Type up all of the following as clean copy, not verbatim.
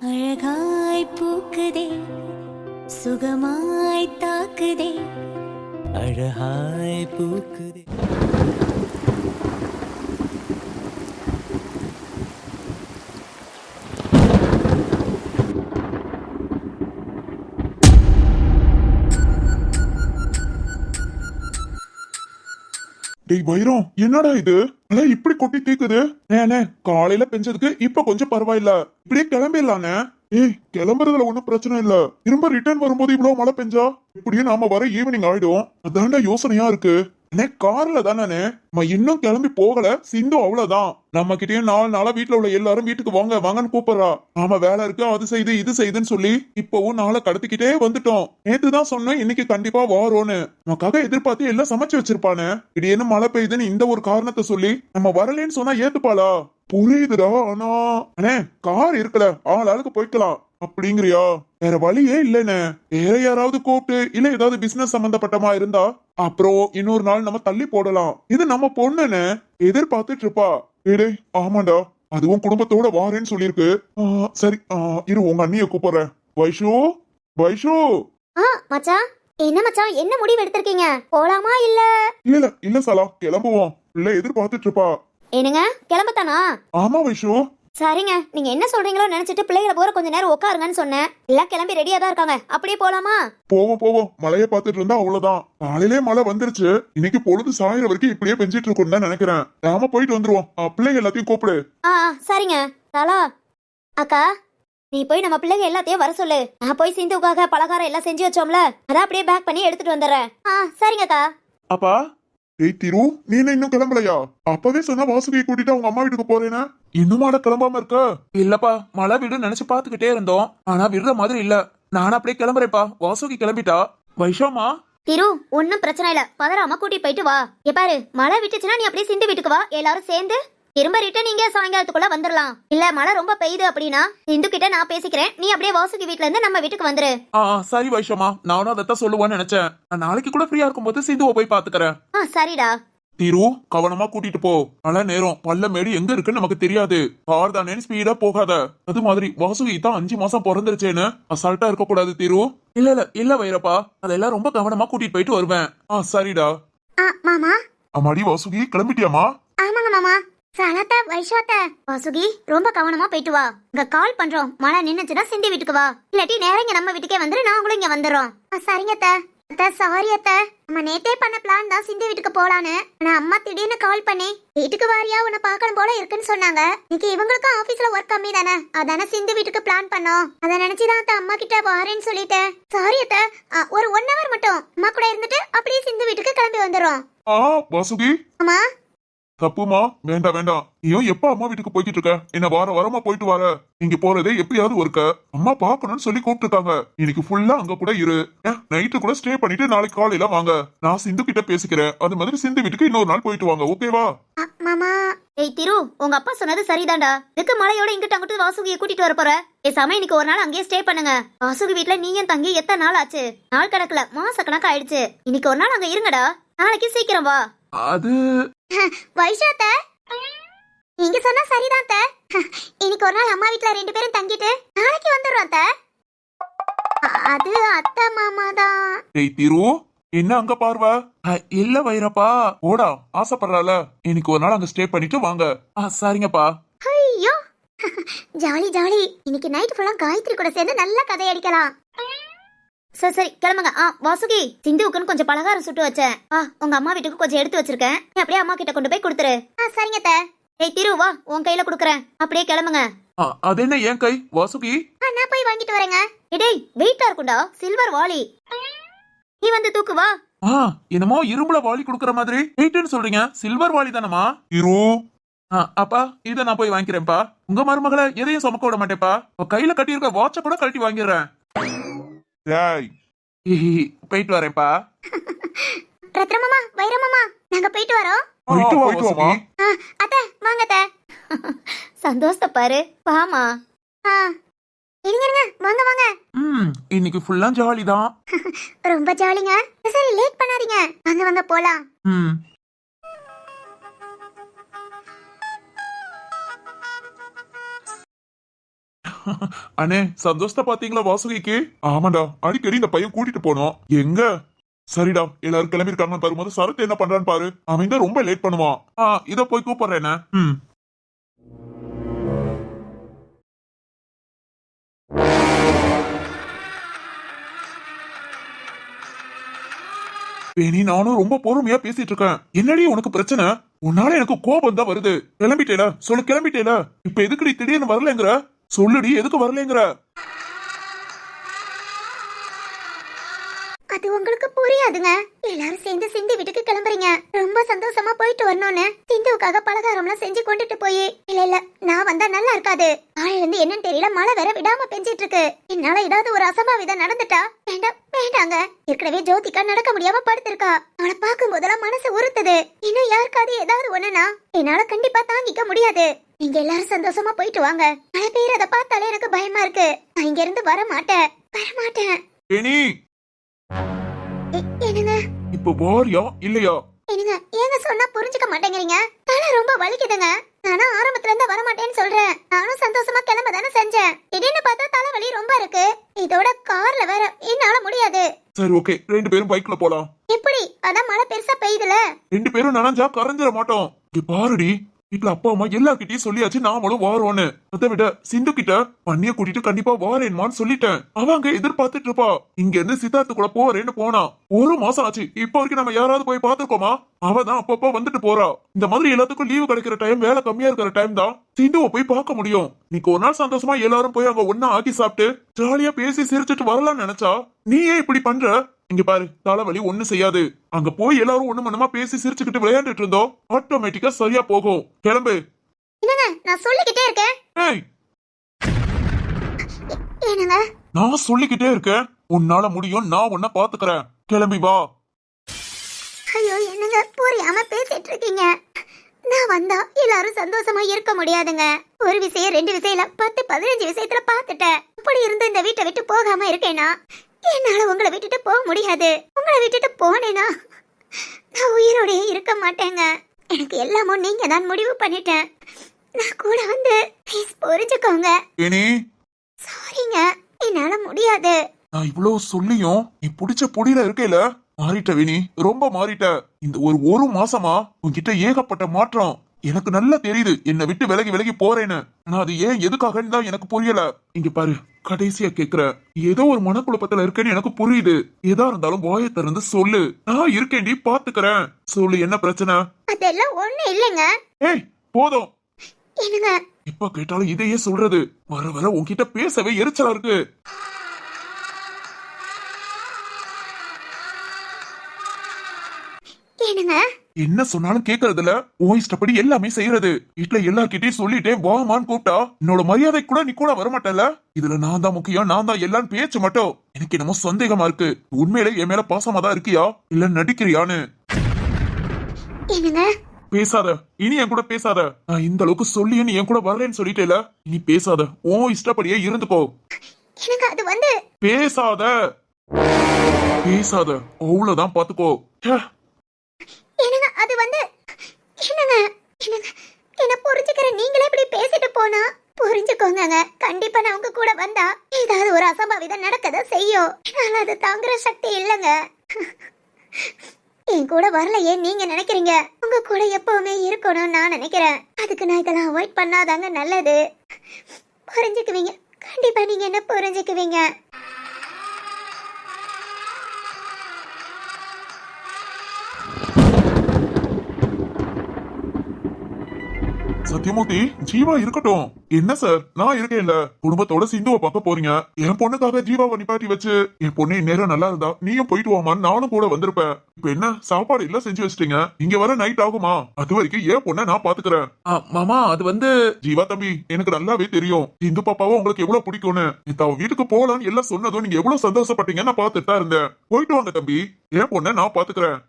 அழகாய் பூக்குதே சுகமாய் தாக்குதே அழகாய் பூக்குதே. டேய் வைரம், என்னடா இது மழை இப்படி கொட்டி தீக்குது? ஏனே காலையில பெஞ்சதுக்கு இப்ப கொஞ்சம் பரவாயில்ல, இப்படியே கிளம்பிடலானே. ஏய், கிளம்புறதுல ஒண்ணும் பிரச்சனை இல்ல, திரும்ப ரிட்டர்ன் வரும்போது இவ்வளவு மழை பெஞ்சா இப்படியே நாம வர ஈவினிங் ஆயிடும். அதான்டா யோசனையா இருக்கு. அண்ணே கார்ல தானே நம்ம இன்னும் கிளம்பி போகல. சிந்து அவ்வளவுதான், நம்ம கிட்டயும் 4 நாளா வீட்டுல உள்ள எல்லாரும் வீட்டுக்கு வாங்க வாங்கன்னு கூப்பிடுறா. நாம வேலை இருக்கு அது செய்து இது செய்துன்னு சொல்லி இப்பவும் நாளை கடத்திக்கிட்டே வந்துட்டோம். நேத்துதான் சொன்னேன் இன்னைக்கு கண்டிப்பா வாரோன்னு. நமக்காக எதிர்பார்த்து எல்லாம் சமைச்சு வச்சிருப்பானே. திடீர்னு மழை பெய்யுதுன்னு இந்த ஒரு காரணத்தை சொல்லி நம்ம வரலன்னு சொன்னா ஏத்துப்பாளா? புரியுதுடா, ஆனா அண்ணே கார் இருக்கல, ஆளுக்கு போய்க்கலாம் அப்படிங்கிறியா? வேற வழியே இல்லைன்னு வேற யாராவது கூப்பிட்டு இல்ல ஏதாவது பிசினஸ் சம்பந்தப்பட்டமா இருந்தா அப்புறம் இன்னொரு நாள் நம்ம தள்ளி போடலாம். இது நம்ம பொண்ணுன்னு எதிர்பார்த்துட்டு இருப்பா. ஏடே ஆமாண்டா, அதுவும் குடும்பத்தோட வாரேன்னு சொல்லிருக்கு. சரி, இரு உங்க அண்ணிய கூப்பிடுறேன். வைஷு, வைஷு. மச்சான், என்ன மச்சான், என்ன முடிவு எடுத்திருக்கீங்க? போலாமா இல்ல? இல்ல இல்ல சலா, கிளம்புவோம். இல்ல எதிர்பார்த்துட்டு இருப்பா. என்னங்க, கிளம்பத்தானா? ஆமா வைஷு. சரிங்க, நீங்க என்ன சொல்றீங்களோ நினைச்சிட்டு பிள்ளைகளை போற கொஞ்ச நேரம் உட்காருங்கன்னு சொன்னேன். எல்லாம் கிளம்பி ரெடியா தான் இருக்காங்க, அப்படியே போலாமா? போவோம் போவோம், மழைய பாத்துட்டு இருந்தா அவ்வளவுதான். காலையிலே மழை வந்துருச்சு, இன்னைக்கு பொழுது சாயிர வரைக்கும் இப்படியே பெஞ்சிட்டு இருக்கும்னு தான் நினைக்கிறேன். நாம போயிட்டு வந்துருவோம். பிள்ளைங்க எல்லாத்தையும் கூப்பிடு. சரிங்க. தலா அக்கா, நீ போய் நம்ம பிள்ளைங்க எல்லாத்தையும் வர சொல்லு. நான் போய் சிந்துக்காக பலகாரம் எல்லாம் செஞ்சு வச்சோம்ல, அதான் அப்படியே பேக் பண்ணி எடுத்துட்டு வந்துடுறேன். சரிங்கக்கா. அப்பா. ஏய் திரு, நீ இன்னும் கிளம்பலையா? அப்பவே சொன்னா வாசுகியை கூட்டிட்டு அவங்க அம்மா வீட்டுக்கு போறேன்னா இன்னுமாட கிளம்பாம இருக்க? இல்லப்பா, மழை விடு நினைச்சு பாத்துக்கிட்டே இருந்தோம், ஆனா விடுற மாதிரி இல்ல. நானும் அப்படியே கிளம்புறேன்ப்பா. வாசுகி கிளம்பிட்டா. வைஷாமா? திரு, ஒன்னும் பிரச்சனை இல்ல, பதறாம கூட்டிட்டு போயிட்டு வா. பாரு, மழை விட்டுச்சுன்னா நீ அப்படியே சிந்து வீட்டுக்கு வா, எல்லாரும் சேர்ந்து திரும்ப ரிட்டன் நீங்க சாயங்காலத்துக்குள்ள வந்துடலாம். இல்ல மழை ரொம்ப பெய்யுது அப்படின்னா சிந்து கிட்ட நான் பேசிக்கிறேன், நீ அப்படியே வாசுகி வீட்ல இருந்து நம்ம வீட்டுக்கு வந்துரு. சரி வைஷாமா, நானும் அதைத்தான் சொல்லுவான்னு நினைச்சேன். நான் நாளைக்கு கூட ஃப்ரீயா இருக்கும்போது சிந்துவை போய் பாத்துக்கிறேன். சரிடா. திரு, கவனமா கூட்டிட்டு போ. மழை நேரம், பள்ள மேடு எங்க இருக்குன்னு நமக்கு தெரியாது. கார் தானே, ஸ்பீடா போகாத. அது மாதிரி வாசுகி தான் 5 மாசம் பிறந்துருச்சேன்னு அசால்ட்டா இருக்க கூடாது திரு. இல்ல வைரப்பா, அதெல்லாம் ரொம்ப கவனமா கூட்டிட்டு போயிட்டு வருவேன். சரிடா. மாமா. அம்மாடி வாசுகி, கிளம்பிட்டியாமா? ஆமாங்க மாமா. சலதா வைஷாத்த, வாசுகி ரொம்ப கவனமா போயிட்டு வா. இங்க கால் பண்றோம், மழை நின்னுச்சுன்னா சிந்தி வீட்டுக்கு வா, இல்லாட்டி நேரங்க நம்ம வீட்டுக்கே வந்துரு, நாங்களும் இங்க வந்துடுறோம். சரிங்க அத்தை. சாரி அத்தை, நம்ம நேத்தே பண்ண பிளான் தான் சிந்தி வீட்டுக்கு போலான்னு. ஆனா அம்மா திடீர்னு கால் பண்ணி வீட்டுக்கு வாரியா உன்னை பார்க்கணும் போல இருக்குன்னு சொன்னாங்க. இன்னைக்கு இவங்களுக்கும் ஆபீஸ்ல ஒர்க் கம்மி தானே, அதானே சிந்து வீட்டுக்கு பிளான் பண்ணோம். அதை நினைச்சுதான் அத்தை அம்மா கிட்ட வாரேன்னு சொல்லிட்டேன். சாரி அத்தை, ஒரு 1 hour மட்டும் அம்மா கூட இருந்துட்டு அப்படியே சிந்து வீட்டுக்கு கிளம்பி வந்துடுறோம். வாசுகி. அம்மா. தப்புமா, வேண்டாம் வேண்டாம். நீயும் எப்ப அம்மா வீட்டுக்கு போய்கிட்டு இருக்க? என்ன வாரமா போயிட்டு வர? இங்க போறதே எப்பயாவது ஒருக்க. அம்மா பாக்கணும்னு சொல்லி கூப்பிட்டு இருக்காங்க. இன்னைக்கு ஃபுல்லா அங்க கூட இரு, நைட்டு கூட ஸ்டே பண்ணிட்டு நாளைக்கு காலையில வாங்க. நான் சிந்து கிட்ட பேசிக்கிறேன். அது மாதிரி சிந்து வீட்டுக்கு இன்னொரு நாள் போயிட்டு வாங்க, ஓகேவா? மாமா. ஏய் திரு, உங்க அப்பா சொன்னது சரிதான்டா. இதுக்கு மழையோட இங்கிட்ட அங்கிட்டு வாசுகியை கூட்டிட்டு வர போற? பேசாம இன்னைக்கு ஒரு நாள் அங்கேயே ஸ்டே பண்ணுங்க. வாசுகி வீட்டுல நீயும் தங்கி எத்தனை நாள் ஆச்சு? நாள் கணக்குல மாச கணக்கு ஆயிடுச்சு. இன்னைக்கு ஒரு நாள் அங்க இருங்கடா, நாளைக்கு சீக்கிரம் வா. அது வைஷாத்த, நீங்க சொன்னா சரிதான் த. இன்னைக்கு ஒரு நாள் அம்மா வீட்ல 2 பேரும் தங்கிட்டு நாளைக்கு வந்துடுறோம் த. அது அத்தை மாமா தான். ஏய் திரு, என்ன அங்க பார்வ? இல்ல வைரப்பா. ஓடா, ஆசைப்படுறால. இன்னைக்கு ஒரு நாள் அங்க ஸ்டே பண்ணிட்டு வாங்க. சரிங்கப்பா. ஐயோ, ஜாலி ஜாலி. இன்னைக்கு நைட் ஃபுல்லா காயத்ரி கூட சேர்ந்து நல்ல கதை அடிக்கலாம். சரி கிளம்புங்க. வாசுகி, சிந்துவுக்குன்னு கொஞ்சம் பலகாரம் சுட்டு வச்சேன். உங்க அம்மா வீட்டுக்கு கொஞ்சம் எடுத்து வச்சிருக்கேன், அப்படியே அம்மா கிட்ட கொண்டு போய் கொடுத்துரு. சரிங்க அத்தை. ஏய் திரு, வா, உன் கையில குடுக்கறேன், அப்படியே கிளம்புங்க. அது என்ன என் கை வாசுகி? நான் போய் வாங்கிட்டு வரேங்க. டேய், வெயிட்டா இருக்கும்டா, சில்வர் வாளி. நீ வந்து தூக்கு வா. என்னமோ இரும்புல வாளி குடுக்கற மாதிரி வெயிட்னு சொல்றீங்க, சில்வர் வாளி தானமா? திரு. அப்பா, இத நான் போய் வாங்கிக்கிறேன்ப்பா. உங்க மருமகளை எதையும் சுமக்க விட மாட்டேப்பா. கையில கட்டியிருக்க வாட்ச கூட கழட்டி வாங்கிடுறேன். போயிட்டு வரேன்ப்பா. ரத்னமாமா, வைரமாமா, நாங்க போயிட்டு வரோம். போயிட்டு வாமா. அத்தை வாங்க அத்தை. சந்தோஷத்தை பாரு, வாமா. இருங்க வாங்க வாங்க. இன்னைக்கு ஃபுல்லா ஜாலி தான். ரொம்ப ஜாலிங்க. சரி லேட் பண்ணாதீங்க, வாங்க வாங்க போலாம். அண்ணே சந்தோஷத்தை பாத்தீங்களா வாசுகிக்கு? ஆமாடா, அடிக்கடி இந்த பையன் கூட்டிட்டு போனோம். எங்க? சரிடா, எல்லாரும் கிளம்பிருக்காங்க பாரு. முதல் சரத்து என்ன பண்றான்னு பாரு. அவன் தான் ரொம்ப லேட் பண்ணுவான். இத போய் கூப்பிடுறேன். வேணி, நானும் ரொம்ப பொறுமையா பேசிட்டு இருக்கேன். என்னடி உனக்கு பிரச்சனை? உன்னால எனக்கு கோபம் தான் வருது. கிளம்பிட்டேல, சொல்லு கிளம்பிட்டேல. இப்ப எதுக்குடி திடீர்னு வரலங்கிற? சொல்லுடி, எதுக்கு வரலங்கிற? அது உங்களுக்கு புரியாதுங்க. எல்லாரும் சேர்ந்து சிந்து வீட்டுக்கு கிளம்புறீங்க. ரொம்ப சந்தோஷமா போயிட்டு வரணும்னு சிந்துவுக்காக பலகாரம்லாம் செஞ்சு கொண்டுட்டு போய் இல்ல நான் வந்தா நல்லா இருக்காது. ஆள் இருந்து என்னன்னு தெரியல, மழை வேற விடாம பெஞ்சிட்டு இருக்கு. என்னால ஏதாவது ஒரு அசம்பாவிதம் நடந்துட்டா வேண்டாங்க. ஏற்கனவே ஜோதிகா நடக்க முடியாம படுத்திருக்கா. அவளை பார்க்கும் போதெல்லாம் மனசு உறுத்துது. இன்னும் யாருக்காவது ஏதாவது ஒண்ணுனா என்னால கண்டிப்பா தாங்கிக்க முடியாது. நீங்க எல்லாரும் சந்தோஷமா போயிட்டு வாங்க. மழை பெய்யறத பார்த்தாலே எனக்கு பயமா இருக்கு. நான் இங்க இருந்து வர மாட்டேன். வேணி, என்னங்க இப்ப வாரியா இல்லையா? என்னங்க ஏங்க சொன்னா புரிஞ்சுக்க மாட்டேங்கிறீங்க? தலை ரொம்ப வலிக்குதுங்க. நானும் ஆரம்பத்துல இருந்து வர மாட்டேன்னு சொல்றேன். நானும் சந்தோஷமா கிளம்ப தானே செஞ்சேன். திடீர்னு பார்த்தா தலைவலி ரொம்ப இருக்கு. இதோட கார்ல வேற என்னால முடியாது. சரி, ஓகே, 2 பேரும் பைக்ல போலாம். எப்படி? அதான் மழை பெருசா பெய்யுதுல. 2 பேரும் நனைஞ்சா கரைஞ்சிட மாட்டோம். இங்க பாருடி, வீட்டுல அப்பா அம்மா எல்லார்கிட்டயும் சொல்லியாச்சு நாமளும் வாரோன்னு. அதை விட சிந்து கிட்ட பண்ணிய கூட்டிட்டு கண்டிப்பா வாரேன்மான்னு சொல்லிட்டேன். அவங்க எதிர்பார்த்துட்டு இருப்பா. இங்க இருந்து சித்தார்த்து கூட போறேன்னு போனா 1 மாசம் ஆச்சு. இப்ப வரைக்கும் நம்ம யாராவது போய் பாத்துருக்கோமா? அவதான் அப்பப்ப வந்துட்டு போறா. இந்த மாதிரி எல்லாத்துக்கும் லீவு கிடைக்கிற டைம், வேலை கம்மியா இருக்கிற டைம் தான் சிந்துவை போய் பார்க்க முடியும். நீக்கு ஒரு நாள் சந்தோஷமா எல்லாரும் போய் அங்க ஒன்னா ஆக்கி சாப்பிட்டு ஜாலியா பேசி சிரிச்சிட்டு வரலாம்னு நினைச்சா நீ ஏன் இப்படி பண்ற? இங்க பாரு, தலைவலி ஒண்ணு செய்யாது. அங்க போய் எல்லாரும் ஒண்ணு மண்ணமா பேசி சிரிச்சுக்கிட்டு விளையாண்டுட்டு இருந்தோம், ஆட்டோமேட்டிக்கா சரியா போகும். கிளம்பு. என்னங்க நான் சொல்லிக்கிட்டே இருக்கேன். ஏய், என்னங்க நான் சொல்லிக்கிட்டே இருக்கேன். உன்னால முடியும், நான் உன்ன பாத்துக்கிறேன். கிளம்பி வா. ஐயோ, என்னங்க புரியாம பேசிட்டு இருக்கீங்க? நான் வந்தா எல்லாரும் சந்தோஷமா இருக்க முடியாதுங்க. ஒரு விஷயம் 2 விஷயம் 10 15 விஷயத்துல பாத்துட்டேன். அப்படி இருந்து இந்த வீட்டை விட்டு போகாம இருக்கேனா என்னால உங்களை விட்டுட்டு போக முடியாது. உங்களை விட்டுட்டு போனேனா நான் உயிரோடயே இருக்க மாட்டேங்க. எனக்கு எல்லாமும் நீங்க தான் முடிவு பண்ணிட்டேன். நான் கூட வந்து ப்ளீஸ் புரிஞ்சுக்கோங்க. சாரிங்க, என்னால முடியாது. நான் இவ்வளவு சொல்லியும் நீ புடிச்ச பொடியில இருக்கேல, மாறிட்ட வேணி, ரொம்ப மாறிட்ட. இந்த ஒரு மாசமா உன்கிட்ட ஏகப்பட்ட மாற்றம் எனக்கு நல்லா தெரியுது. என்னை விட்டு விலகி விலகி போறேன்னு. ஆனா அது ஏன் எதுக்காகன்னு தான் எனக்கு புரியல. இங்க பாரு, கடைசியா கேக்குற, ஏதோ ஒரு மனக்குழப்பத்துல இருக்கேன்னு எனக்கு புரியுது. எதா இருந்தாலும் வாயை திறந்து சொல்லு. நான் இருக்கேன்டி, பாத்துக்கிறேன். சொல்லு, என்ன பிரச்சனை? அதெல்லாம் ஒண்ணு இல்லைங்க. ஏய், போதும். என்னங்க எப்ப கேட்டாலும் இதையே சொல்றது. வர வர உன்கிட்ட பேசவே எரிச்சலா இருக்கு. என்னங்க என்ன சொன்னாலும் கேக்குறதுல உன் இஷ்டப்படி எல்லாமே செய்யறது. வீட்டுல எல்லார்கிட்டயும் சொல்லிட்டேன் வாமான்னு கூப்பிட்டா என்னோட மரியாதை கூட நீ கூட வரமாட்டல. இதுல நான் தான் முக்கியம், நான் தான் எல்லாம் பேச்சு மட்டும். எனக்கு என்னமோ சந்தேகமா இருக்கு. உண்மையிலே என் மேல பாசமா தான் இருக்கியா இல்ல நடிக்கிறியான்னு? என்னங்க பேசாத, இனி என் கூட பேசாத. நான் இந்த அளவுக்கு சொல்லி நீ என் கூட வரேன்னு சொல்லிட்டேல, இனி பேசாத. உன் இஷ்டப்படியே இருந்துக்கோ. எனக்கு அது வந்து பேசாத பேசாத, அவ்வளவுதான் பாத்துக்கோ. என்னங்க அது வந்து என்னங்க என்னங்க என்ன புரிஞ்சுக்கிற நீங்களே இப்படி பேசிட்டு போனா புரிஞ்சுக்கோங்க. கண்டிப்பா நான் உங்க கூட வந்தா ஏதாவது ஒரு அசம்பாவிதம் நடக்கதான் செய்யும். என்னால அது தாங்குற சக்தி இல்லைங்க. என் கூட வரலையே நீங்க நினைக்கிறீங்க. உங்க கூட எப்பவுமே இருக்கணும்னு நான் நினைக்கிறேன். அதுக்கு நான் இதெல்லாம் அவாய்ட் பண்ணாதாங்க நல்லது. புரிஞ்சுக்குவீங்க, கண்டிப்பா நீங்க என்ன புரிஞ்சுக்குவீங்க. சத்தியமூர்த்தி, ஜீவா இருக்கட்டும். என்ன சார், நான் இருக்கேன்ல. குடும்பத்தோட சிந்துவை பார்க்க போறீங்க. என் பொண்ணுக்காக ஜீவாவை நிப்பாட்டி வச்சு என் பொண்ணு நேரம் நல்லா இருந்தா நீயும் போயிட்டு வாமான்னு நானும் கூட வந்திருப்பேன். இப்ப என்ன சாப்பாடு எல்லாம் செஞ்சு வச்சிட்டீங்க, இங்க வர நைட் ஆகுமா? அது வரைக்கும் என் பொண்ணை நான் பாத்துக்கிறேன். மாமா, அது வந்து ஜீவா தம்பி, எனக்கு நல்லாவே தெரியும் சிந்து பாப்பாவை உங்களுக்கு எவ்வளவு பிடிக்கும்னு. அவ வீட்டுக்கு போகலான்னு எல்லாம் சொன்னதும் நீங்க எவ்வளவு சந்தோஷப்பட்டீங்க நான் பாத்துட்டு தான் இருந்தேன். போயிட்டு வாங்க தம்பி, என் பொண்ணை நான் பாத்துக்கிறேன்.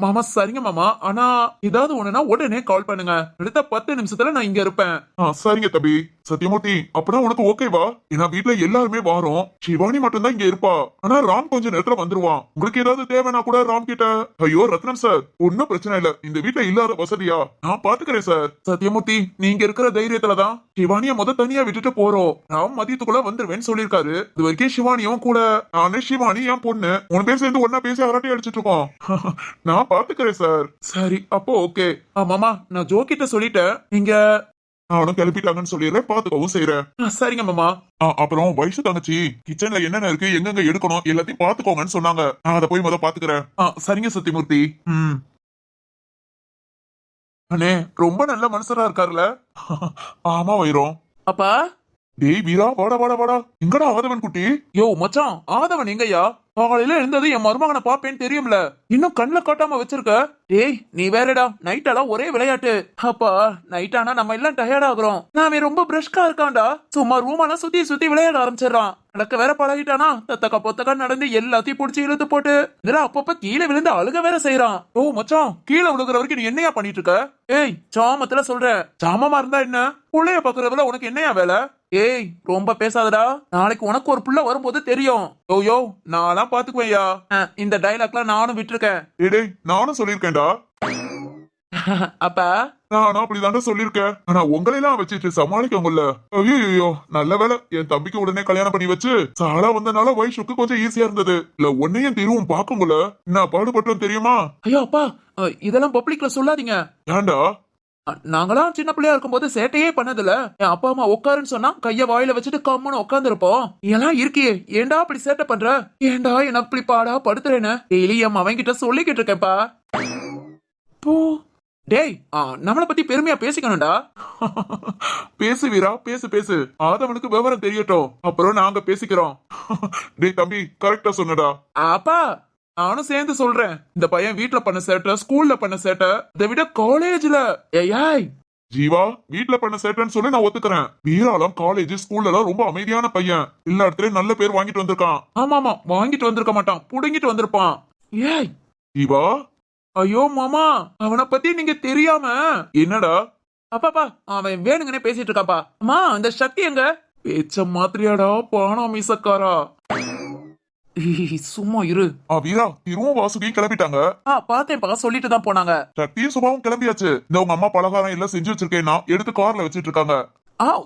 மாமா சரிங்க மாமா. ஆனா ஏதாவது ஒண்ணுனா உடனே கால் பண்ணுங்க. அடுத்த 10 நிமிஷத்துல நான் இங்க இருப்பேன். சரிங்க தம்பி. சத்யமூர்த்தி, அப்பனா உனக்கு ஓகேவா? ஏன்னா வீட்ல எல்லாருமே வாரோம், சிவானி மட்டும் தான் இங்க இருப்பா. ஆனா ராம் கொஞ்ச நேரத்துல வந்துருவான். உங்களுக்கு ஏதாவது தேவைன்னா கூட ராம் கிட்ட. ஐயோ ரத்னம் சார், ஒன்னும் பிரச்சனை இல்ல, இந்த வீட்ல இல்லாத வசதியா நான் பாத்துக்கிறேன் சார். சத்யமூர்த்தி, நீங்க இருக்கிற தைரியத்துலதான் சிவானிய தனியா விட்டுட்டு போறோம். ராம் மதியத்துக்குள்ள வந்துருவேன்னு சொல்லிருக்காரு. இது வரைக்கும் சிவானியும் கூட நானே சிவானி என் பொண்ணு 3 பேர் சேர்ந்து ஒன்னா பேசி அரட்டை அடிச்சிட்டு இருக்கோம். நான் பாத்துக்கிறேன் சார். சரி, அப்போ ஓகே. மாமா, நான் ஜோ கிட்ட சொல்லிட்டேன். நீங்க நானும் கிளப்பிட்டாங்கன்னு சொல்லிடுறேன், பாத்துக்கவும் செய்யறேன். சரிங்க மாமா. அப்புறம் வயசு தங்கச்சி கிச்சன்ல என்னென்ன இருக்கு, எங்கெங்க எடுக்கணும் எல்லாத்தையும் பாத்துக்கோங்கன்னு சொன்னாங்க. நான் அதை போய் பாத்துக்கிறேன். சரிங்க சத்யமூர்த்தி. அண்ணே, ரொம்ப நல்ல மனுஷரா இருக்காருல்ல? ஆமா வைரம். அப்பா. டேய் வீரா, வாடா வாடா வாடா. எங்கடா ஆதவன் குட்டி? யோ மச்சான், ஆதவன் எங்கய்யா? காலையில இருந்தது என் மருமகனை பாப்பேன்னு தெரியும்ல, இன்னும் கண்ணுல காட்டாம வச்சிருக்க. ஏய் நீ வேறடா, நைட் எல்லாம் ஒரே விளையாட்டு. அப்பா, நைட் ஆனா நம்ம எல்லாம் டயர்ட் ஆகுறோம். நான் ரொம்ப பிரஷ்கா இருக்கான்டா. சும்மா ரூமெல்லாம் சுத்தி சுத்தி விளையாட ஆரம்பிச்சிடறான். நடக்க வேற பழகிட்டானா, தத்தக்கா பொத்தக்கா நடந்து எல்லாத்தையும் புடிச்சு இழுத்து போட்டு அப்பப்ப கீழே விழுந்து அழுக வேற செய்யறான். ஓ மச்சான், கீழே விழுகிற வரைக்கும் நீ என்னையா பண்ணிட்டு இருக்க? ஏய் சாமத்துல சொல்றேன், சாமமா இருந்தா என்ன, புள்ளைய பாக்குறதுல உனக்கு என்னையா வேலை? ஏய் ரொம்ப பேசாதடா, நாளைக்கு உனக்கு ஒரு புள்ள வரும்போது தெரியும். யோ நான் பாத்துக்குவேயா. இந்த டைலாக்லாம் நானும் விட்டுருக்கேன். டேய் நானும் சொல்லிருக்கேன்டா. அப்பா, நானும் அப்படிதான்டா சொல்லிருக்கேன். ஆனா உங்களையெல்லாம் வச்சுட்டு சமாளிக்க முடியல. ஐயோ நல்ல வேலை, என் தம்பிக்கு உடனே கல்யாணம் பண்ணி வச்சு சாலா வந்தனால வயசுக்கு கொஞ்சம் ஈஸியா இருந்தது. இல்ல உன்னையும் திருவும் பார்க்க முடியல. என்ன பாடுபட்டோம் தெரியுமா? ஐயோ அப்பா, இதெல்லாம் பப்ளிக்ல சொல்லாதீங்க. ஏன்டா? நாங்களாம் சின்ன பிள்ளையா இருக்கும்போது சேட்டையே பண்ணதில்ல. என் அப்பா அம்மா உட்காருன்னு சொன்னா கைய வாயில வச்சுட்டு கம்முன்னு உட்கார்ந்து இருப்போம். எல்லாம் இருக்கியே, ஏண்டா அப்படி சேட்டை பண்ற? ஏண்டா என்ன அப்படி பாடா படுத்துறேன்னு டெய்லி என் அவன்கிட்ட சொல்லிக்கிட்டு இருக்கேன்ப்பா. போ டேய், நம்மளை பத்தி பெருமையா பேசிக்கணும்டா. பேசு வீரா, பேசு பேசு. ஆதவனுக்கு விவரம் தெரியட்டும், அப்புறம் நாங்க பேசிக்கிறோம். டேய் தம்பி, கரெக்டா சொன்னடா. அப்பா, நானும் சேர்ந்து சொல்றேன். இந்த பையன் வீட்டுல பண்ண சேட்டை, ஸ்கூல்ல பண்ண சேட்டை, இதை விட காலேஜ்ல. ஏய் ஜீவா, வீட்டுல பண்ண சேட்டன்னு சொல்லி நான் ஒத்துக்கிறேன். வீராலாம் காலேஜ் ஸ்கூல்ல எல்லாம் ரொம்ப அமைதியான பையன். எல்லா இடத்துலயும் நல்ல பேர் வாங்கிட்டு வந்திருக்கான். ஆமா, வாங்கிட்டு வந்திருக்க மாட்டான், புடுங்கிட்டு வந்திருப்பான். ஏய் ஜீவா. ஐயோ மாமா, அவனை பத்தி நீங்க தெரியாம. என்னடா? அப்பாப்பா, அவன் வேணுங்கன்னே பேசிட்டு இருக்காப்பா. அம்மா, அந்த சக்தி எங்க? பேச்ச மாத்திரியாடா பானம் மீசக்காரா. சும்மா இரு. வீரா, திருவும் வாசுகியும் கிளம்பிட்டாங்க. பாத்தேன்ப்பா, சொல்லிட்டு தான் போனாங்க. சக்தியும் சுபாவும் கிளம்பியாச்சு. இந்த உங்க அம்மா பலகாரம் எல்லாம் செஞ்சு வச்சிருக்கேன்னா எடுத்து கார்ல வச்சிட்டு இருக்காங்க.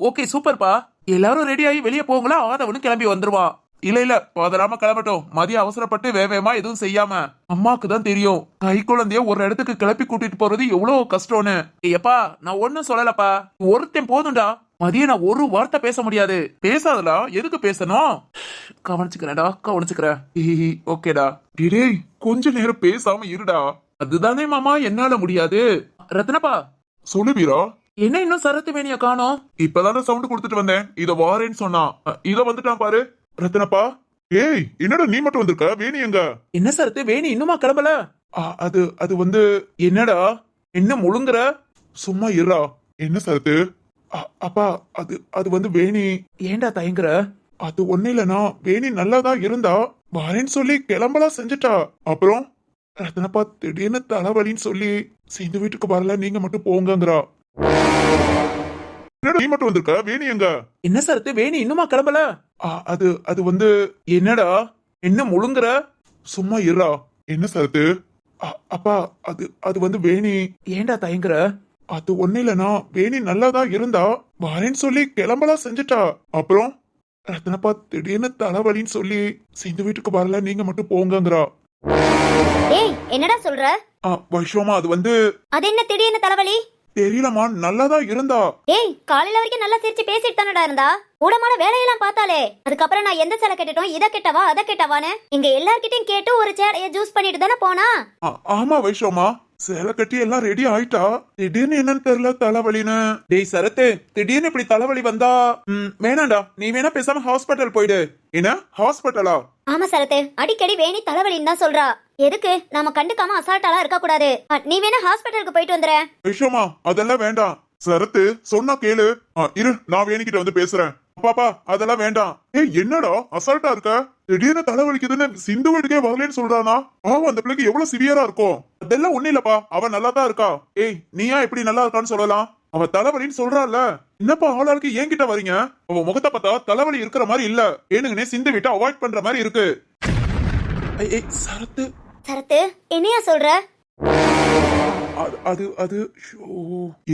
ஓகே சூப்பர்ப்பா. எல்லாரும் ரெடி ஆகி வெளியே போங்களா, ஆதவனு கிளம்பி வந்துருவான். இல்ல பதறாம கிளம்பட்டும். மதியம் அவசரப்பட்டு வேகமா எதுவும் செய்யாம. அம்மாக்கு தான் தெரியும் கை குழந்தைய ஒரு இடத்துக்கு கிளப்பி கூட்டிட்டு போறது எவ்வளவு கஷ்டம்னு. ஏப்பா, நான் ஒண்ணும் சொல்லலப்பா, ஒருத்தன் போதும்டா. மதியம் நான் ஒரு வார்த்தை பேச முடியாது. பேசாதடா, எதுக்கு பேசணும்? கவனிச்சுக்கிறேன்டா, கவனிச்சுக்கிறேன். ஓகேடா. டேய் கொஞ்ச நேரம் பேசாம இருடா. அதுதானே மாமா என்னால முடியாது. ரத்னப்பா. சொல்லு வீரா. என்ன இன்னும் சரத்து வேணிய காணோம்? இப்பதானே சவுண்ட் கொடுத்துட்டு வந்தேன். இத வாரேன்னு சொன்னா. இத வந்துட்டான் பாரு. ரத்னப்பா. ஏய் என்னடா நீ மட்டும் வந்திருக்க, வேணி எங்க? என்ன சரத்து, வேணி இன்னுமா கிளம்பல? அது வந்து. என்னடா என்ன முழுங்குற? சும்மா இருடா. என்ன சரத்து? அப்பா, அது வந்து வேணி. ஏண்டா தயங்குற? அது ஒண்ணு இல்லனா, வேணி நல்லாதான் இருந்தா, வாரேன்னு சொல்லி கிளம்பலாம் செஞ்சுட்டா. அப்புறம் ரத்னப்பா திடீர்னு தலைவலின்னு சொல்லி சேர்ந்து வீட்டுக்கு வரல, நீங்க மட்டும் போங்கங்கிறா. என்னடா நீ மட்டும் வந்திருக்க, வேணி எங்க? என்ன சரத்து, வேணி இன்னுமா கிளம்பல? அது வந்து. என்னடா என்ன முழுங்குற? சும்மா இருடா. என்ன சரத்து? அப்பா, அது வந்து வேணி. ஏண்டா தயங்குற? அது ஒண்ணு இல்லனா, வேணி நல்லாதான் இருந்தா, வாரேன்னு சொல்லி கிளம்பலாம் செஞ்சுட்டா. அப்புறம் ரத்னப்பா திடீர்னு தலைவலின்னு சொல்லி சேர்ந்து வீட்டுக்கு வரல, நீங்க மட்டும் போங்கங்கிறா. ஏய் என்னடா சொல்ற? வைஷோமா, அது வந்து. அது என்ன திடீர்னு தலைவலி? தெரியலமா, நல்லாதான் இருந்தா. ஏய் காலையில வரைக்கும் நல்லா சிரிச்சு பேசிட்டு தானடா இருந்தா. கூடமான வேலையெல்லாம் பார்த்தாலே. அதுக்கப்புறம் நான் எந்த சேலை கேட்டோம், இதை கேட்டவா அதை கேட்டவான்னு இங்க எல்லார்கிட்டயும் கேட்டு ஒரு சேலைய ஜூஸ் பண்ணிட்டு தானே போனா. ஆமா வைஷோமா, சேலை கட்டி எல்லாம் ரெடி ஆயிட்டா. திடீர்னு என்னன்னு தெரியல தலைவலின்னு. டேய் சரத்து, திடீர்னு இப்படி தலைவலி வந்தா வேணாண்டா, நீ வேணா பேசாம ஹாஸ்பிட்டல் போயிடு. என்ன ஹாஸ்பிட்டலா? ஆமா சரத்து, அடிக்கடி வேணி தலைவலின்னு தான் சொல்றா. எதுக்கு நாம கண்டுக்காம அசால்ட்டாலாம் இருக்க கூடாது. நீ வேணா ஹாஸ்பிட்டலுக்கு போயிட்டு வந்துற. வைஷோமா, அதெல்லாம் வேண்டாம். சரத்து சொன்னா கேளு. இரு, நான் வேணிக்கிட்ட வந்து பேசுறேன். பாப்பா அதெல்லாம் வேண்டாம். ஏய் என்னடா அசால்ட்டா இருக்க? திடீர்னு தலைவலிக்குதுன்னு சிந்து வீட்டுக்கே வரலன்னு சொல்றானா? அந்த பிள்ளைக்கு எவ்வளவு சிவியரா இருக்கும். அதெல்லாம் ஒண்ணு இல்லப்பா, அவன் நல்லா தான் இருக்கா. ஏய் நீயா எப்படி நல்லா இருக்கான்னு சொல்லலாம்? அவ தலைவலின்னு சொல்றாள்ல, என்னப்பா ஆளாளுக்கு என்கிட்ட வரீங்க? அவ முகத்தை பார்த்தா தலைவலி இருக்கிற மாதிரி இல்ல, ஏனுங்கனே சிந்து விட்டு அவாய்ட் பண்ற மாதிரி இருக்கு. ஏய் சரத்து, சரத்து என்னையா சொல்ற? அது ஷோ,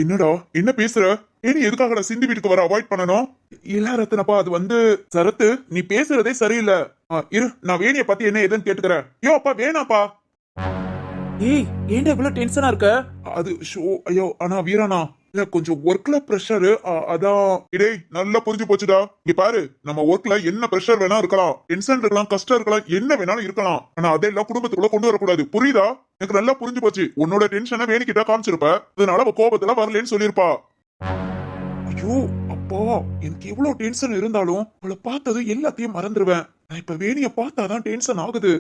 என்னடா என்ன பேசுற? ஏன் எதுக்காக சிந்து வீட்டுக்கு வர அவாய்ட் பண்ணணும்? இல்ல ரத்னப்பா, அது வந்து சரத்து, நீ பேசுறதே சரியில்லை. இரு, நான் வேணிய பத்தி என்ன ஏதுன்னு கேட்டுக்கிறேன். ஐயோ அப்பா வேணாப்பா. ஏய் ஏன்டா இவ்வளவு டென்ஷனா இருக்க? அது ஷோ, ஐயோ ஆனா வீரானா, இல்ல கொஞ்சம் ஒர்க்ல பிரஷர், அதான். இடேய் நல்லா புரிஞ்சு போச்சுடா. இங்க பாரு, நம்ம ஒர்க்ல என்ன பிரஷர் வேணா இருக்கலாம், டென்ஷன் இருக்கலாம், கஷ்டம் இருக்கலாம், என்ன வேணாலும் இருக்கலாம். ஆனா அதெல்லாம் குடும்பத்துக்குள்ள கொண்டு வரக்கூடாது, புரியுதா? எனக்கு நல்லா புரிஞ்சு போச்சு. உன்னோட டென்ஷனை வேணிக்கிட்ட காமிச்சிருப்ப, அதனால அவ கோபத்துல வரலன்னு சொல்லிருப்பா. ஐயோ அப்பா, எனக்கு எவ்வளவு டென்ஷன் இருந்தாலும் அவளை பார்த்தது எல்லாத்தையும் மறந்துடுவேன். நான் இப்ப வேணிய பார்த்தாதான் டென்ஷன் ஆகுது.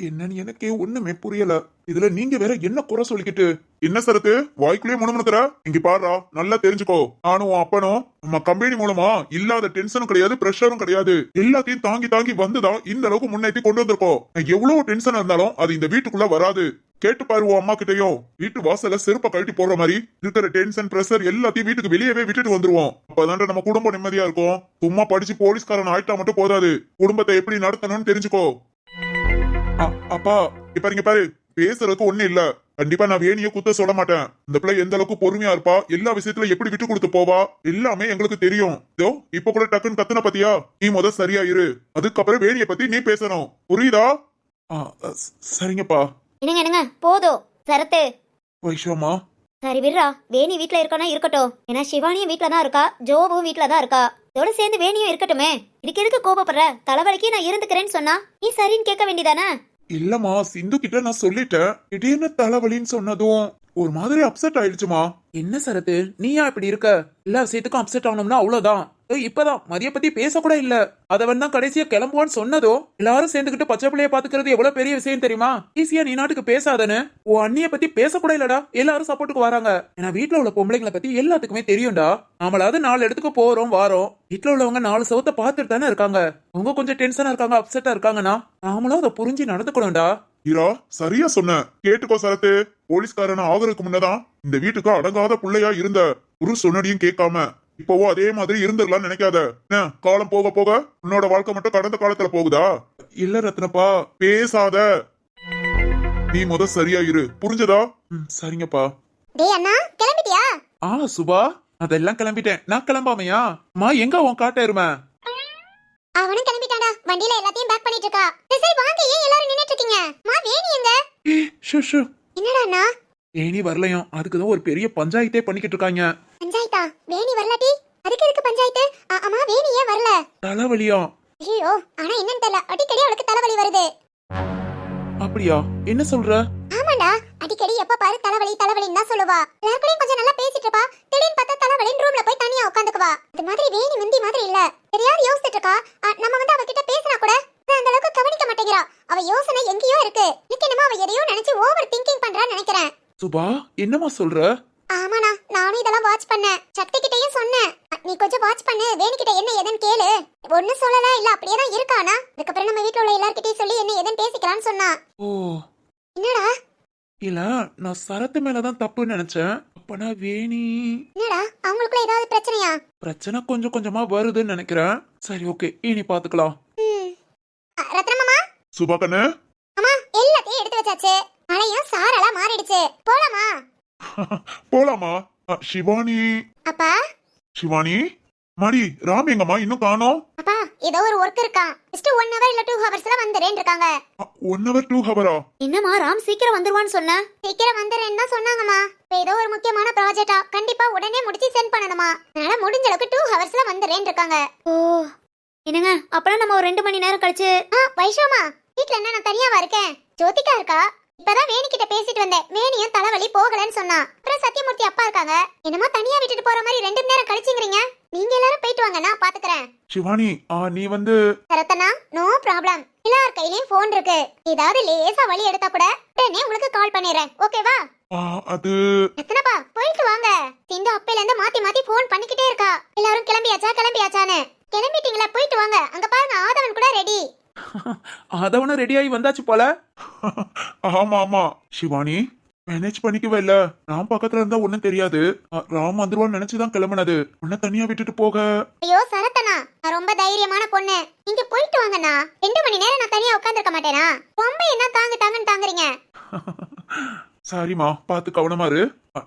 என்னன்னு எனக்கே ஒண்ணுமே புரியல. இதுல நீங்க வேற என்ன குறை சொல்லிக்கிட்டு? என்ன சரத்து வாய்க்குள்ளே முணுமுணுக்கிற? இங்க பாருடா, நல்லா தெரிஞ்சுக்கோ. நானும் உன் அப்பனும் நம்ம கம்பெனி மூலமா இல்லாத டென்ஷனும் கிடையாது, பிரஷரும் கிடையாது. எல்லாத்தையும் தாங்கி தாங்கி வந்துதான் இந்த அளவுக்கு முன்னேற்றி கொண்டு வந்திருக்கோம். எவ்வளவு டென்ஷன் இருந்தாலும் அது இந்த வீட்டுக்குள்ள வராது. கேட்டு பாரு உன் அம்மா கிட்டயும். வீட்டு வாசல்ல செருப்ப கழட்டி போடுற மாதிரி இருக்கிற டென்ஷன் பிரஷர் எல்லாத்தையும் வீட்டுக்கு வெளியவே விட்டுட்டு வந்துருவோம். அப்பதான் நம்ம குடும்பம் நிம்மதியா இருக்கும். சும்மா படிச்சு போலீஸ்காரன் ஆயிட்டா மட்டும் போதாது, குடும்பத்தை எப்படி நடத்தணும்னு தெரிஞ்சுக்கோ. அப்பா இப்ப இங்க பாரு, பேசுறதுக்கு ஒண்ணு இல்ல. கண்டிப்பா நான் வேணிய குத்த சொல்ல மாட்டேன். இந்த பிள்ளை எந்த அளவுக்கு பொறுமையா இருப்பா, எல்லா விஷயத்துல எப்படி விட்டு கொடுத்து போவா, எல்லாமே எங்களுக்கு தெரியும். இதோ இப்ப கூட டக்குன்னு கத்துன பத்தியா? நீ முத சரியா இரு, அதுக்கப்புறம் வேணிய பத்தி நீ பேசணும், புரியுதா? சரிங்கப்பா. என்னங்க போதும் சரத்து. வைஷாமா, சரி விடுறா, வேணி வீட்ல இருக்கானா இருக்கட்டும். ஏன்னா சிவானியும் வீட்ல தான் இருக்கா, ஜோவும் வீட்ல தான் இருக்கா. இதோட சேர்ந்து வேணியும் இருக்கட்டுமே. இதுக்கு எதுக்கு கோபப்படுற? தலைவலிக்கு நான் இருந்துக்கிறேன்னு சொன்னா நீ சரின்னு கேட்க வேண்டியதானே? இல்லம்மா, சிந்து கிட்ட நான் சொல்லிட்டேன். திடீர்னு தலைவலின்னு சொன்னதும் ஒரு மாதிரி அப்செட் ஆயிடுச்சுமா. என்ன சரத்து நீயா இப்படி இருக்க? எல்லா விஷயத்துக்கும் அப்செட் ஆகணும்னா அவ்வளவுதான். இப்பதான் மதிய பத்தி பேச கூட இல்ல, அதவன் தான் கடைசியா கிளம்புவான்னு சொன்னதோ எல்லாரும் சேர்ந்துகிட்டு பச்சை பிள்ளைய பாத்துக்கிறது எவ்வளவு பெரிய விஷயம் தெரியுமா? ஈஸியா நீ நாட்டுக்கு பேசாதன்னு உன் அண்ணிய பத்தி பேச கூட இல்லடா. எல்லாரும் சப்போர்ட்டுக்கு வராங்க. ஏன்னா வீட்டுல உள்ள பொம்பளைங்களை பத்தி எல்லாத்துக்குமே தெரியும்டா. நாமளாவது 4 இடத்துக்கு போறோம் வாரோம், வீட்டுல உள்ளவங்க 4 சவத்தை பாத்துட்டு தானே இருக்காங்க. அவங்க கொஞ்சம் டென்ஷனா இருக்காங்க, அப்செட்டா இருக்காங்கன்னா நாமளும் அதை புரிஞ்சு நடந்துக்கணும்டா. இரா சரியா சொன்ன. கேட்டுக்கோ சரத்து, போலீஸ்காரன் ஆகுறதுக்கு முன்னதான் இந்த வீட்டுக்கு அடங்காத புள்ளையா இருந்த, ஒரு சொன்னடியும் கேட்காம இப்பவோ அதே மாதிரி இருந்துடலாம்னு நினைக்காத. என்ன காலம் போக போக உன்னோட வாழ்க்கை மட்டும் கடந்த காலத்துல போகுதா? இல்ல ரத்னப்பா, பேசாத. நீ முத சரியா இரு, புரிஞ்சதா? சரிங்கப்பா. டேய் அண்ணா கிளம்பிட்டியா? சுபா, அதெல்லாம் கிளம்பிட்டேன். நான் கிளம்பாமையா? மா எங்க உன் காட்டேருமே? அவனும் கிளம்பிட்டாடா, வண்டியில எல்லாத்தையும் பேக் பண்ணிட்டு இருக்கா. சரி வாங்க, ஏன் எல்லாரும் நின்னுட்டு இருக்கீங்க? மா வேணி எங்க? ஷூ என்னடா அண்ணா? வேணி வரலையும், அதுக்குதான் ஒரு பெரிய பஞ்சாயத்தே பண்ணிக்கிட்டு இருக்காங்க. பஞ்சாயத்தா? வேணி வரலாட்டி அதுக்கு எதுக்கு பஞ்சாயத்து? அம்மா வேணி ஏன் வரல? தலைவலியா? ஐயோ, ஆனா என்னன்னு தெரியல, அடிக்கடி அவளுக்கு தலைவலி வருது. அப்படியா? என்ன சொல்ற? ஆமாடா, அடிக்கடி எப்ப பாரு தலைவலி தலைவலின்னு தான் சொல்லுவா. எல்லாருக்கும் கொஞ்சம் நல்லா பேசிட்டு இருப்பா, திடீர்னு பார்த்தா தலைவலின்னு ரூம்ல போய் தனியா உட்காந்துக்குவா. அது மாதிரி வேணி முந்தி மாதிரி இல்ல. தெரியாது யோசிச்சுட்டு இருக்கா. நம்ம வந்து அவகிட்ட பேசினா கூட அந்த அளவுக்கு கவனிக்க மாட்டேங்கிறா. அவ யோசனை எங்கேயோ இருக்கு. எனக்கு என்னமோ அவ எதையோ நினைச்சு ஓவர் திங்கிங் பண்றான்னு நினைக்கிறேன். சுபா என்னமா சொல்ற? ஆமாண்ணா, நானும் இதெல்லாம் வாட்ச் பண்ணேன். சக்தி கிட்டயும் சொன்னேன், நீ கொஞ்சம் வாட்ச் பண்ணு, வேணிக்கிட்ட என்ன ஏதுன்னு கேளு. ஒன்னும் சொல்லல, இல்ல அப்படியே தான் இருக்கானா. அதுக்கப்புறம் நம்ம வீட்டுல உள்ள எல்லார்கிட்டயும் சொல்லி என்ன ஏதுன்னு பேசிக்கலாம்னு சொன்னா. ஓ என்னடா? இல்ல, நான் சரத்து மேலதான் தப்புன்னு நினைச்சேன். அப்பனா வேணி. என்னடா அவங்களுக்குள்ள ஏதாவது பிரச்சனையா? பிரச்சனை கொஞ்சம் கொஞ்சமா வருதுன்னு நினைக்கிறேன். சரி ஓகே, இனி பாத்துக்கலாம். ரத்னமாமா. சுபா கண்ணு. அம்மா எல்லாத்தையும் எடுத்து வச்சாச்சு. மழையும் சாரெல்லாம் மாறிடுச்சு, போலாமா? போலாமா? சிவானி. அப்பா. சிவானி மாடி, ராம் எங்கம்மா இன்னும் காணோம்? அப்பா ஏதோ ஒரு ஒர்க் இருக்கா, ஜஸ்ட் 1 hour இல்ல 2 hours வந்துறேன்னு இருக்காங்க. 1 hour 2 hour? என்னம்மா ராம் சீக்கிரம் வந்துருவான்னு சொன்ன? சீக்கிரம் வந்துறேன்னு தான் சொன்னாங்கம்மா. ஏதோ ஒரு முக்கியமான ப்ராஜெக்ட்டா, கண்டிப்பா உடனே முடிச்சு சென்ட் பண்ணணுமா. அதனால முடிஞ்ச அளவுக்கு 2 hours வந்துறேன்னு இருக்காங்க. ஓ என்னங்க, அப்பலாம் நம்ம ஒரு 2 மணி நேரம் கழிச்சு. வைஷாமா வீட்ல என்ன நான் தனியாவா இருக்கேன்? ஜோதிகா இருக்கா. இப்பதான் வேணி கிட்ட பேசிட்டு வந்தேன், வேணியும் தலைவலி போகலன்னு சொன்னா. அப்புறம் சத்யமூர்த்தி அப்பா இருக்காங்க. என்னமோ தனியா விட்டுட்டு போற மாதிரி 2 மணி நேரம் கழிச்சுங்கறீங்க. நீங்க எல்லாரும் போயிட்டு வாங்க, நான் பாத்துக்கறேன். சிவானி நீ வந்து. ரத்தனா நோ ப்ராப்ளம், எல்லார் கையிலயும் போன் இருக்கு. ஏதாவது லேசா வலி எடுத்தா கூட உடனே உங்களுக்கு கால் பண்ணிடுறேன், ஓகேவா? அது ரத்தனப்பா போயிட்டு வாங்க. சிந்து அப்பையில இருந்து மாத்தி மாத்தி போன் பண்ணிக்கிட்டே இருக்கா. எல்லாரும் கிளம்பியாச்சான்னு. கிளம்பிட்டீங்களா? போயிட்டு வாங்க. அங்க பாருங்க, ஆதவன் கூட ரெடி. அதவனும் ரெடி ஆகி வந்தாச்சு போல. ஆமா ஆமா. சிவானி மேனேஜ் பண்ணிக்கவே இல்ல. ராம் பக்கத்துல இருந்தா ஒண்ணும் தெரியாது. ராம் வந்துருவான்னு நினைச்சுதான் கிளம்புனது. உன்னை தனியா விட்டுட்டு போக. ஐயோ சரத்தனா, நான் ரொம்ப தைரியமான பொண்ணு. நீங்க போயிட்டு வாங்கண்ணா. 2 மணி நேரம் நான் தனியா உட்கார்ந்திருக்க மாட்டேனா? ரொம்ப என்ன தாங்கன்னு தாங்குறீங்க. சரிம்மா, பார்த்து கவனமா இரு.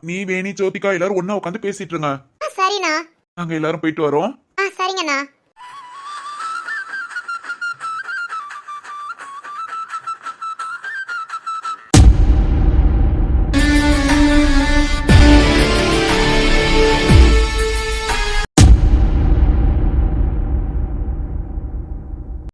நீ, வேணி, ஜோதிகா எல்லாரும் ஒண்ணா உட்காந்து பேசிட்டு இருங்க. சரிண்ணா. நாங்க எல்லாரும் போயிட்டு வரோம். சரிங்கண்ணா.